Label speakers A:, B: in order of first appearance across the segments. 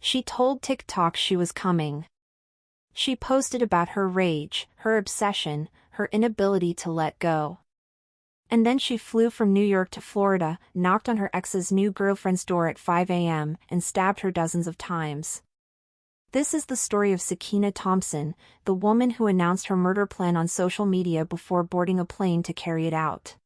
A: She told TikTok she was coming. She posted about her rage, her obsession, her inability to let go. And then she flew from New York to Florida, knocked on her ex's new girlfriend's door at 5 a.m., and stabbed her dozens of times. This is the story of Sakiyna Thompson, the woman who announced her murder plan on social media before boarding a plane to carry it out.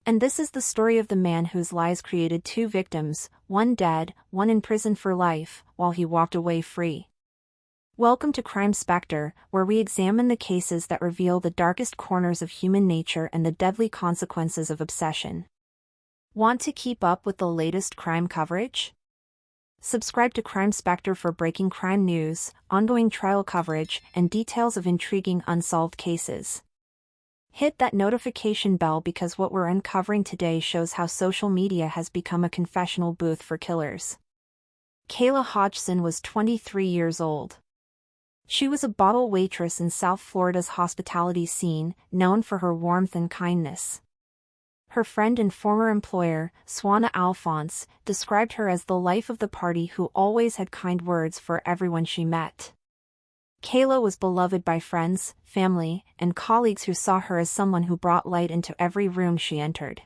A: And this is the story of the man whose lies created two victims, one dead, one in prison for life, while he walked away free. Welcome to Crime Spectre, where we examine the cases that reveal the darkest corners of human nature and the deadly consequences of obsession. Want to keep up with the latest crime coverage? Subscribe to Crime Spectre for breaking crime news, ongoing trial coverage, and details of intriguing unsolved cases. Hit that notification bell because what we're uncovering today shows how social media has become a confessional booth for killers. Kayla Hodgson was 23 years old. She was a bottle waitress in South Florida's hospitality scene, known for her warmth and kindness. Her friend and former employer, Sakiyna Alphonse, described her as the life of the party who always had kind words for everyone she met. Kayla was beloved by friends, family, and colleagues who saw her as someone who brought light into every room she entered.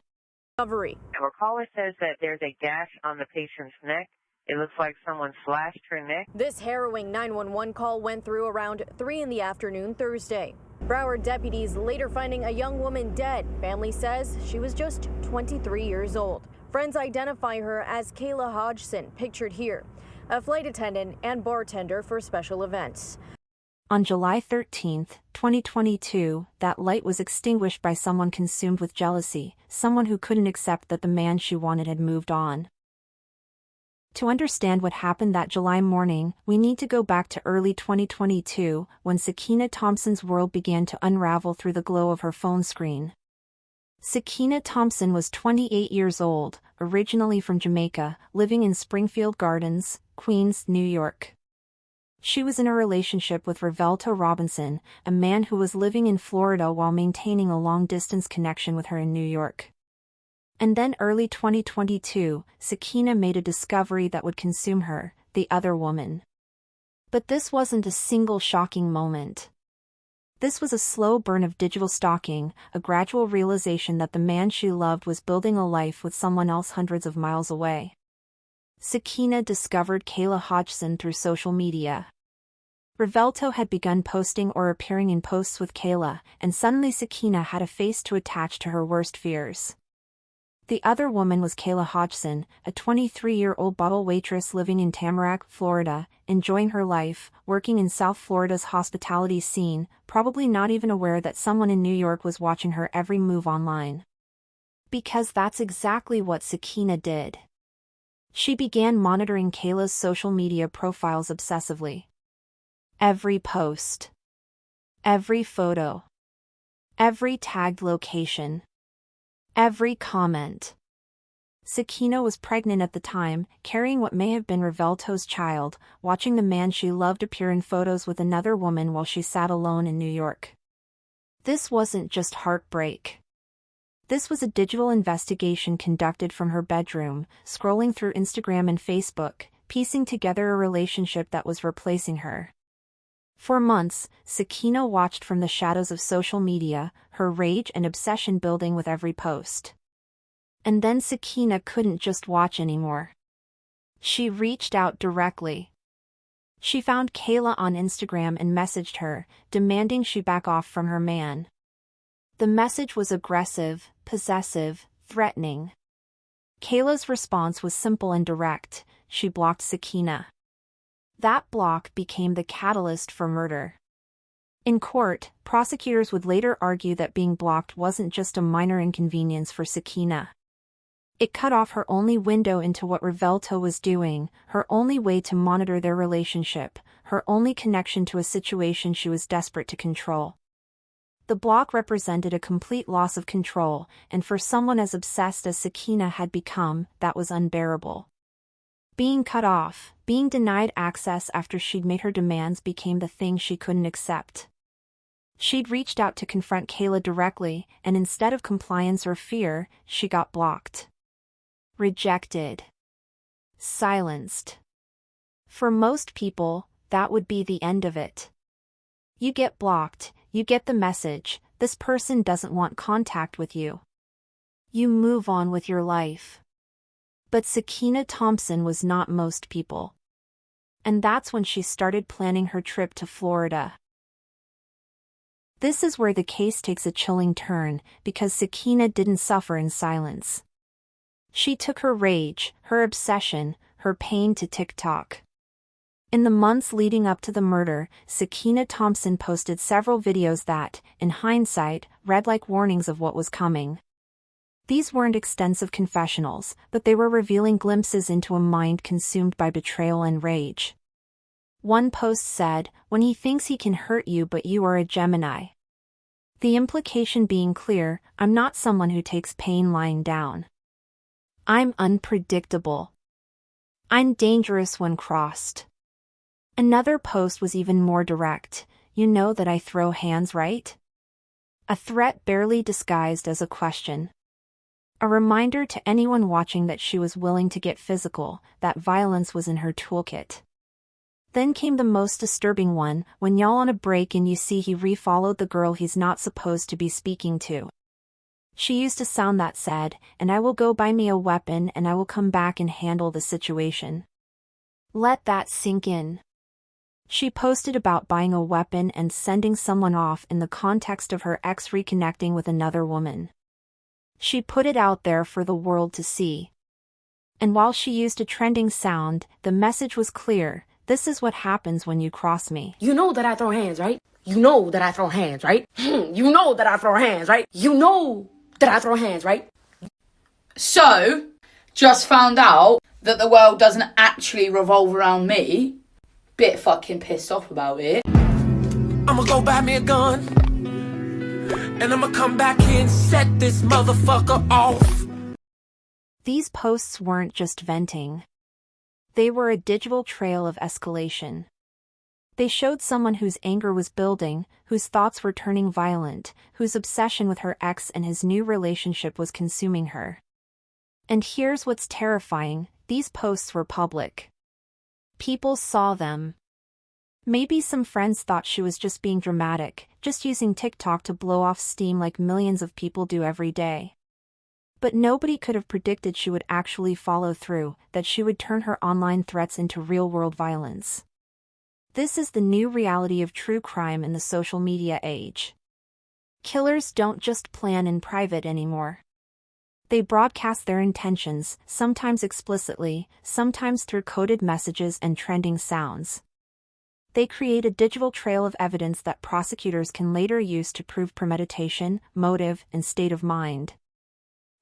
B: Our caller says that there's a gash on the patient's neck. It looks like someone slashed her neck.
C: This harrowing 911 call went through around 3 in the afternoon Thursday. Broward deputies later finding a young woman dead. Family says she was just 23 years old. Friends identify her as Kayla Hodgson, pictured here, a flight attendant and bartender for special events.
A: On July 13, 2022, that light was extinguished by someone consumed with jealousy, someone who couldn't accept that the man she wanted had moved on. To understand what happened that July morning, we need to go back to early 2022, when Sakiyna Thompson's world began to unravel through the glow of her phone screen. Sakiyna Thompson was 28 years old, originally from Jamaica, living in Springfield Gardens, Queens, New York. She was in a relationship with Revelto Robinson, a man who was living in Florida while maintaining a long-distance connection with her in New York. And then early 2022, Sakiyna made a discovery that would consume her, the other woman. But this wasn't a single shocking moment. This was a slow burn of digital stalking, a gradual realization that the man she loved was building a life with someone else hundreds of miles away. Sakiyna discovered Kayla Hodgson through social media. Revelto had begun posting or appearing in posts with Kayla, and suddenly Sakiyna had a face to attach to her worst fears. The other woman was Kayla Hodgson, a 23-year-old bottle waitress living in Tamarac, Florida, enjoying her life, working in South Florida's hospitality scene, probably not even aware that someone in New York was watching her every move online. Because that's exactly what Sakiyna did. She began monitoring Kayla's social media profiles obsessively. Every post. Every photo. Every tagged location. Every comment. Sakiyna was pregnant at the time, carrying what may have been Revelto's child, watching the man she loved appear in photos with another woman while she sat alone in New York. This wasn't just heartbreak. This was a digital investigation conducted from her bedroom, scrolling through Instagram and Facebook, piecing together a relationship that was replacing her. For months, Sakiyna watched from the shadows of social media, her rage and obsession building with every post. And then Sakiyna couldn't just watch anymore. She reached out directly. She found Kayla on Instagram and messaged her, demanding she back off from her man. The message was aggressive, possessive, threatening. Kayla's response was simple and direct: she blocked Sakiyna. That block became the catalyst for murder. In court, prosecutors would later argue that being blocked wasn't just a minor inconvenience for Sakiyna. It cut off her only window into what Revelto was doing, her only way to monitor their relationship, her only connection to a situation she was desperate to control. The block represented a complete loss of control, and for someone as obsessed as Sakiyna had become, that was unbearable. Being cut off, being denied access after she'd made her demands became the thing she couldn't accept. She'd reached out to confront Kayla directly, and instead of compliance or fear, she got blocked. Rejected. Silenced. For most people, that would be the end of it. You get blocked, you get the message, this person doesn't want contact with you. You move on with your life. But Sakiyna Thompson was not most people. And that's when she started planning her trip to Florida. This is where the case takes a chilling turn, because Sakiyna didn't suffer in silence. She took her rage, her obsession, her pain to TikTok. In the months leading up to the murder, Sakiyna Thompson posted several videos that, in hindsight, read like warnings of what was coming. These weren't extensive confessionals, but they were revealing glimpses into a mind consumed by betrayal and rage. One post said, "When he thinks he can hurt you but you are a Gemini." The implication being clear, I'm not someone who takes pain lying down. I'm unpredictable. I'm dangerous when crossed. Another post was even more direct, "You know that I throw hands, right?" A threat barely disguised as a question. A reminder to anyone watching that she was willing to get physical, that violence was in her toolkit. Then came the most disturbing one, when y'all on a break and you see he refollowed the girl he's not supposed to be speaking to. She used a sound that said, "And I will go buy me a weapon and I will come back and handle the situation." Let that sink in. She posted about buying a weapon and sending someone off in the context of her ex reconnecting with another woman. She put it out there for the world to see. And while she used a trending sound, the message was clear: this is what happens when you cross me.
D: You know that I throw hands, right? You know that I throw hands, right? You know that I throw hands, right? You know that I throw hands, right?
E: So, just found out that the world doesn't actually revolve around me. Bit fucking pissed off about it.
F: I'ma go buy me a gun, and I'ma come back here and set this motherfucker off.
A: These posts weren't just venting. They were a digital trail of escalation. They showed someone whose anger was building, whose thoughts were turning violent, whose obsession with her ex and his new relationship was consuming her. And here's what's terrifying: these posts were public. People saw them. Maybe some friends thought she was just being dramatic, just using TikTok to blow off steam like millions of people do every day. But nobody could have predicted she would actually follow through, that she would turn her online threats into real-world violence. This is the new reality of true crime in the social media age. Killers don't just plan in private anymore. They broadcast their intentions, sometimes explicitly, sometimes through coded messages and trending sounds. They create a digital trail of evidence that prosecutors can later use to prove premeditation, motive, and state of mind.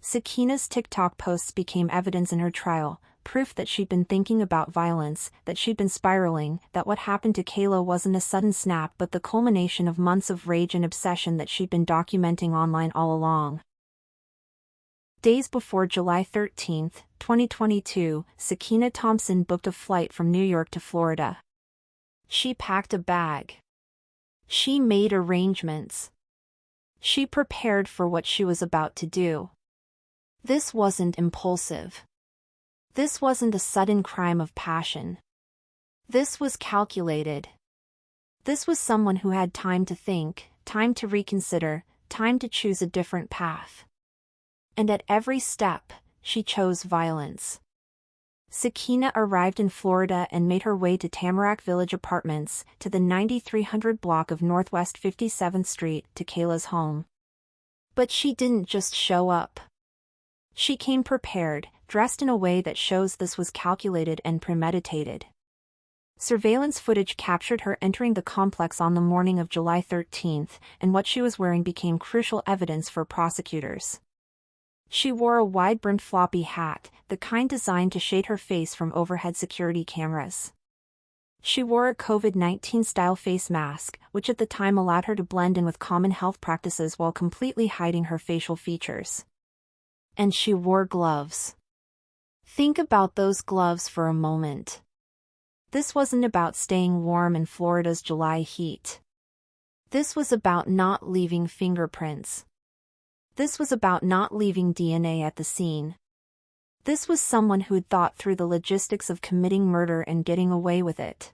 A: Sakiyna's TikTok posts became evidence in her trial, proof that she'd been thinking about violence, that she'd been spiraling, that what happened to Kayla wasn't a sudden snap but the culmination of months of rage and obsession that she'd been documenting online all along. Days before July 13, 2022, Sakiyna Thompson booked a flight from New York to Florida. She packed a bag. She made arrangements. She prepared for what she was about to do. This wasn't impulsive. This wasn't a sudden crime of passion. This was calculated. This was someone who had time to think, time to reconsider, time to choose a different path. And at every step, she chose violence. Sakiyna arrived in Florida and made her way to Tamarac Village Apartments, to the 9300 block of Northwest 57th Street, to Kayla's home. But she didn't just show up. She came prepared, dressed in a way that shows this was calculated and premeditated. Surveillance footage captured her entering the complex on the morning of July 13th, and what she was wearing became crucial evidence for prosecutors. She wore a wide-brimmed floppy hat, the kind designed to shade her face from overhead security cameras. She wore a COVID-19-style face mask, which at the time allowed her to blend in with common health practices while completely hiding her facial features. And she wore gloves. Think about those gloves for a moment. This wasn't about staying warm in Florida's July heat. This was about not leaving fingerprints. This was about not leaving DNA at the scene. This was someone who'd thought through the logistics of committing murder and getting away with it.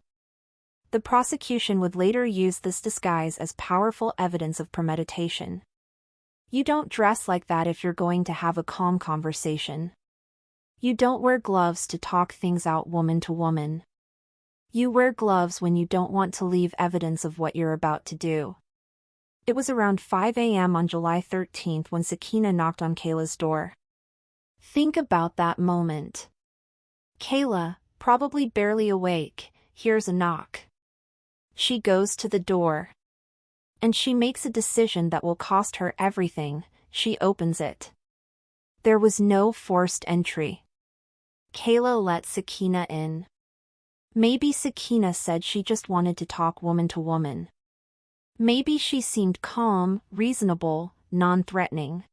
A: The prosecution would later use this disguise as powerful evidence of premeditation. You don't dress like that if you're going to have a calm conversation. You don't wear gloves to talk things out woman to woman. You wear gloves when you don't want to leave evidence of what you're about to do. It was around 5 a.m. on July 13th when Sakiyna knocked on Kayla's door. Think about that moment. Kayla, probably barely awake, hears a knock. She goes to the door. And she makes a decision that will cost her everything. She opens it. There was no forced entry. Kayla let Sakiyna in. Maybe Sakiyna said she just wanted to talk woman to woman. Maybe she seemed calm, reasonable, non-threatening.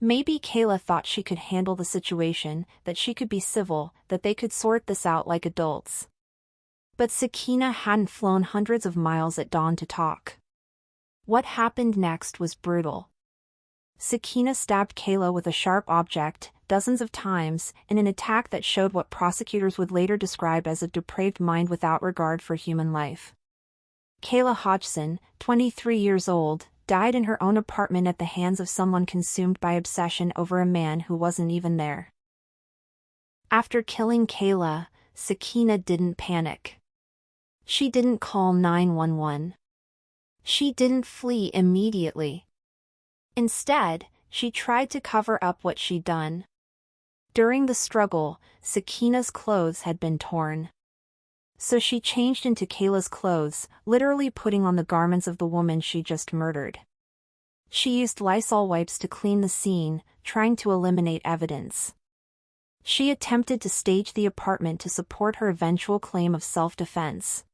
A: Maybe Kayla thought she could handle the situation, that she could be civil, that they could sort this out like adults. But Sakiyna hadn't flown hundreds of miles at dawn to talk. What happened next was brutal. Sakiyna stabbed Kayla with a sharp object, dozens of times, in an attack that showed what prosecutors would later describe as a depraved mind without regard for human life. Kayla Hodgson, 23 years old, died in her own apartment at the hands of someone consumed by obsession over a man who wasn't even there. After killing Kayla, Sakiyna didn't panic. She didn't call 911. She didn't flee immediately. Instead, she tried to cover up what she'd done. During the struggle, Sakiyna's clothes had been torn. So she changed into Kayla's clothes, literally putting on the garments of the woman she just murdered. She used Lysol wipes to clean the scene, trying to eliminate evidence. She attempted to stage the apartment to support her eventual claim of self-defense.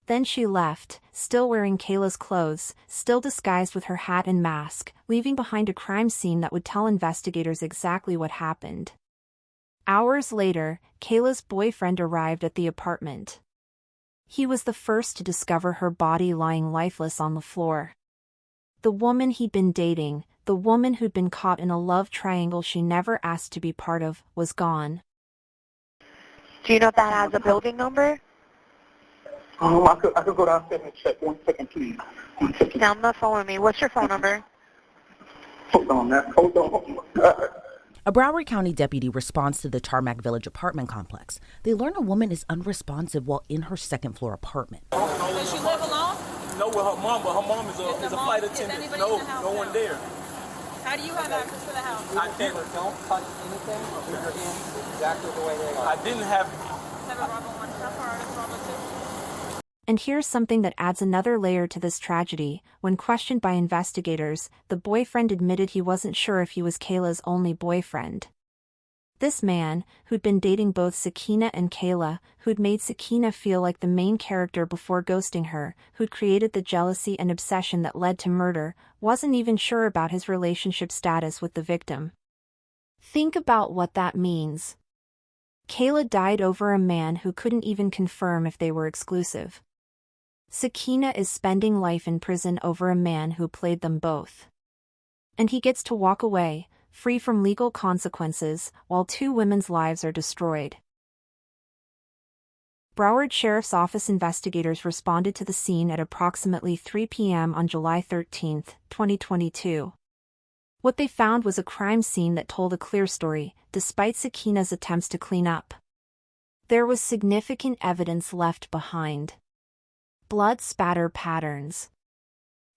A: Then she left, still wearing Kayla's clothes, still disguised with her hat and mask, leaving behind a crime scene that would tell investigators exactly what happened. Hours later, Kayla's boyfriend arrived at the apartment. He was the first to discover her body lying lifeless on the floor. The woman he'd been dating, the woman who'd been caught in a love triangle she never asked to be part of, was gone.
G: Do you know if that has a building number?
H: I could go downstairs and check. 1 second, please. 1 second.
G: Stay on the phone with me. What's your phone number?
H: Hold on, man. Hold on.
I: A Broward County deputy responds to the Tamarac Village apartment complex. They learn a woman is unresponsive while in her second-floor apartment.
J: Does she live alone?
K: No, with her mom, but her mom is a flight attendant. No, no one there.
J: How do you have access to the house?
K: I didn't.
L: Don't touch anything. Leave your hands exactly the way they are.
K: I didn't have...
J: 7 Bravo 1, how far is Bravo 2?
A: And here's something that adds another layer to this tragedy. When questioned by investigators, the boyfriend admitted he wasn't sure if he was Kayla's only boyfriend. This man, who'd been dating both Sakiyna and Kayla, who'd made Sakiyna feel like the main character before ghosting her, who'd created the jealousy and obsession that led to murder, wasn't even sure about his relationship status with the victim. Think about what that means. Kayla died over a man who couldn't even confirm if they were exclusive. Sakiyna is spending life in prison over a man who played them both. And he gets to walk away, free from legal consequences, while 2 women's lives are destroyed. Broward Sheriff's Office investigators responded to the scene at approximately 3 p.m. on July 13, 2022. What they found was a crime scene that told a clear story, despite Sakiyna's attempts to clean up. There was significant evidence left behind. Blood spatter patterns.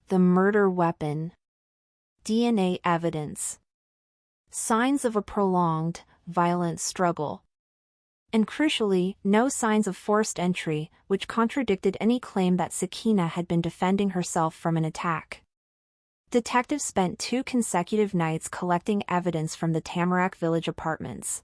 A: The murder weapon. DNA evidence. Signs of a prolonged, violent struggle. And crucially, no signs of forced entry, which contradicted any claim that Sakiyna had been defending herself from an attack. Detectives spent 2 consecutive nights collecting evidence from the Tamarac Village apartments.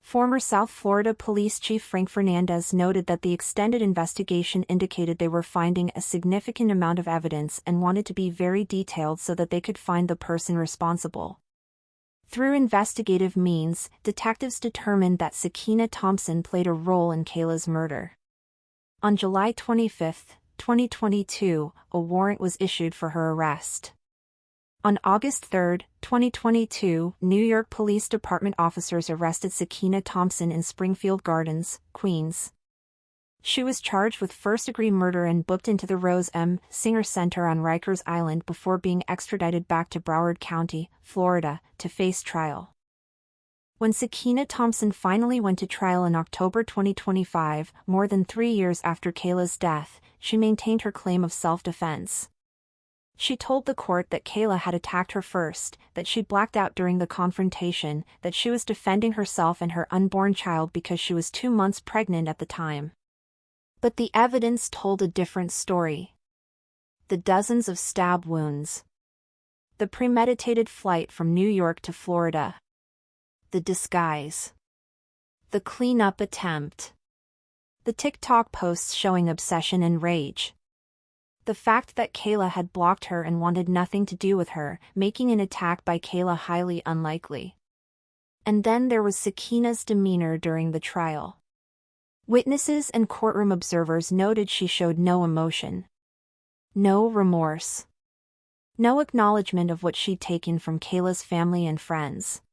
A: Former South Florida Police Chief Frank Fernandez noted that the extended investigation indicated they were finding a significant amount of evidence and wanted to be very detailed so that they could find the person responsible. Through investigative means, detectives determined that Sakiyna Thompson played a role in Kayla's murder. On July 25, 2022, a warrant was issued for her arrest. On August 3, 2022, New York Police Department officers arrested Sakiyna Thompson in Springfield Gardens, Queens. She was charged with first-degree murder and booked into the Rose M. Singer Center on Rikers Island before being extradited back to Broward County, Florida, to face trial. When Sakiyna Thompson finally went to trial in October 2025, more than 3 years after Kayla's death, she maintained her claim of self-defense. She told the court that Kayla had attacked her first, that she blacked out during the confrontation, that she was defending herself and her unborn child because she was 2 months pregnant at the time. But the evidence told a different story. The dozens of stab wounds. The premeditated flight from New York to Florida. The disguise. The cleanup attempt. The TikTok posts showing obsession and rage. The fact that Kayla had blocked her and wanted nothing to do with her, making an attack by Kayla highly unlikely. And then there was Sakiyna's demeanor during the trial. Witnesses and courtroom observers noted she showed no emotion. No remorse. No acknowledgement of what she'd taken from Kayla's family and friends.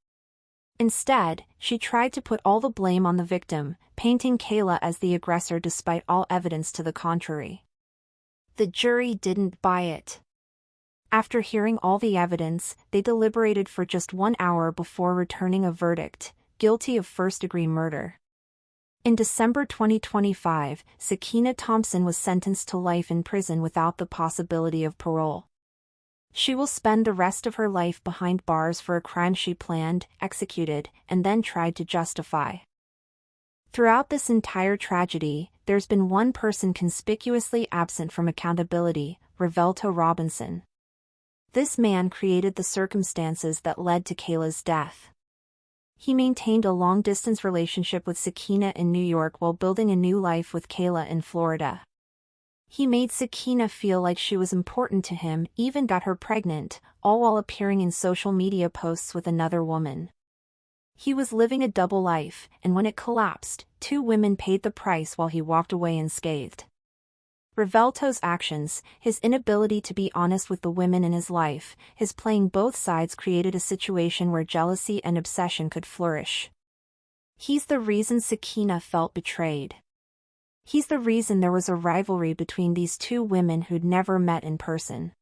A: Instead, she tried to put all the blame on the victim, painting Kayla as the aggressor despite all evidence to the contrary. The jury didn't buy it. After hearing all the evidence, they deliberated for just 1 hour before returning a verdict, guilty of first-degree murder. In December 2025, Sakiyna Thompson was sentenced to life in prison without the possibility of parole. She will spend the rest of her life behind bars for a crime she planned, executed, and then tried to justify. Throughout this entire tragedy, there's been one person conspicuously absent from accountability, Revelto Robinson. This man created the circumstances that led to Kayla's death. He maintained a long-distance relationship with Sakiyna in New York while building a new life with Kayla in Florida. He made Sakiyna feel like she was important to him, even got her pregnant, all while appearing in social media posts with another woman. He was living a double life, and when it collapsed, 2 women paid the price while he walked away unscathed. Revelto's actions, his inability to be honest with the women in his life, his playing both sides created a situation where jealousy and obsession could flourish. He's the reason Sakiyna felt betrayed. He's the reason there was a rivalry between these 2 women who'd never met in person.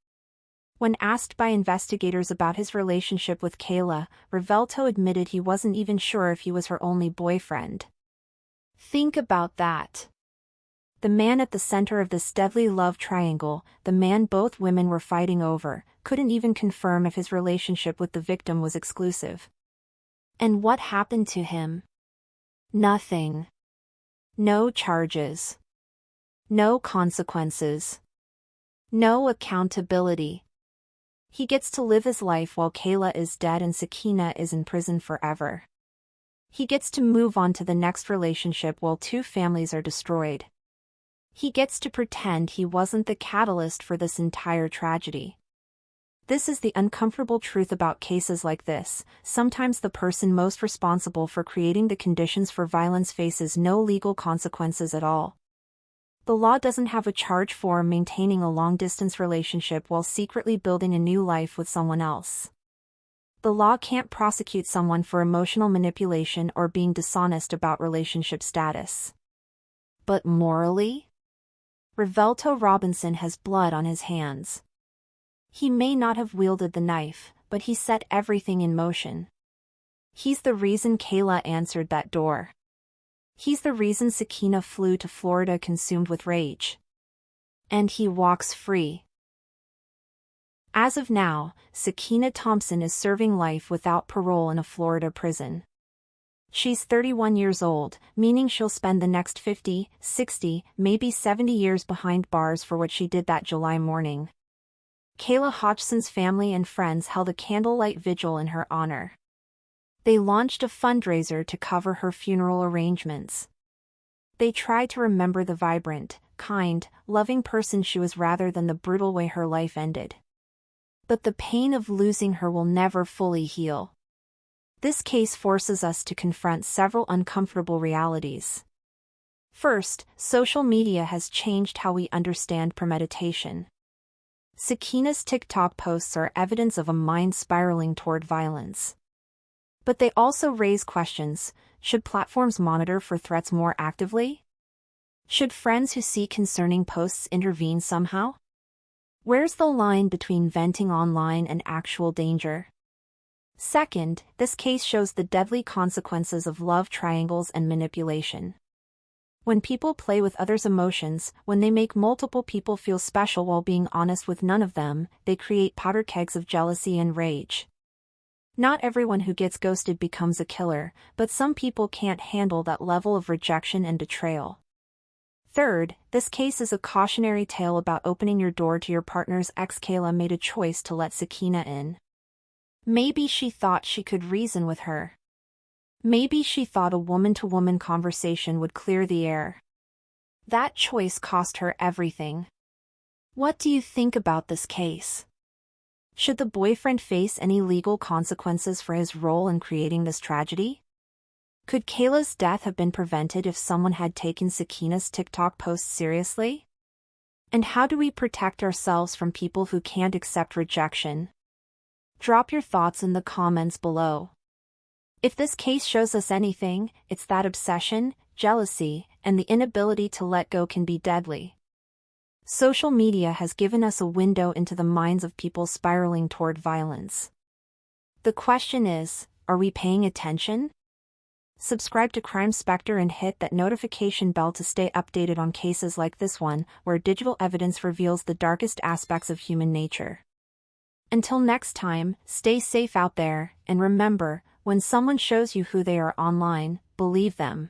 A: When asked by investigators about his relationship with Kayla, Revelto admitted he wasn't even sure if he was her only boyfriend. Think about that. The man at the center of this deadly love triangle, the man both women were fighting over, couldn't even confirm if his relationship with the victim was exclusive. And what happened to him? Nothing. No charges. No consequences. No accountability. He gets to live his life while Kayla is dead and Sakiyna is in prison forever. He gets to move on to the next relationship while 2 families are destroyed. He gets to pretend he wasn't the catalyst for this entire tragedy. This is the uncomfortable truth about cases like this. Sometimes the person most responsible for creating the conditions for violence faces no legal consequences at all. The law doesn't have a charge for maintaining a long-distance relationship while secretly building a new life with someone else. The law can't prosecute someone for emotional manipulation or being dishonest about relationship status. But morally? Revelto Robinson has blood on his hands. He may not have wielded the knife, but he set everything in motion. He's the reason Kayla answered that door. He's the reason Sakiyna flew to Florida consumed with rage. And he walks free. As of now, Sakiyna Thompson is serving life without parole in a Florida prison. She's 31 years old, meaning she'll spend the next 50, 60, maybe 70 years behind bars for what she did that July morning. Kayla Hodgson's family and friends held a candlelight vigil in her honor. They launched a fundraiser to cover her funeral arrangements. They tried to remember the vibrant, kind, loving person she was rather than the brutal way her life ended. But the pain of losing her will never fully heal. This case forces us to confront several uncomfortable realities. First, social media has changed how we understand premeditation. Sakiyna's TikTok posts are evidence of a mind spiraling toward violence. But they also raise questions. Should platforms monitor for threats more actively? Should friends who see concerning posts intervene somehow? Where's the line between venting online and actual danger? Second, this case shows the deadly consequences of love triangles and manipulation. When people play with others' emotions, when they make multiple people feel special while being honest with none of them, they create powder kegs of jealousy and rage. Not everyone who gets ghosted becomes a killer, but some people can't handle that level of rejection and betrayal. Third, this case is a cautionary tale about opening your door to your partner's ex. Kayla made a choice to let Sakiyna in. Maybe she thought she could reason with her. Maybe she thought a woman-to-woman conversation would clear the air. That choice cost her everything. What do you think about this case? Should the boyfriend face any legal consequences for his role in creating this tragedy? Could Kayla's death have been prevented if someone had taken Sakiyna's TikTok posts seriously? And how do we protect ourselves from people who can't accept rejection? Drop your thoughts in the comments below. If this case shows us anything, it's that obsession, jealousy, and the inability to let go can be deadly. Social media has given us a window into the minds of people spiraling toward violence. The question is, are we paying attention? Subscribe to Crime Spectre and hit that notification bell to stay updated on cases like this one, where digital evidence reveals the darkest aspects of human nature. Until next time, stay safe out there, and remember, when someone shows you who they are online, believe them.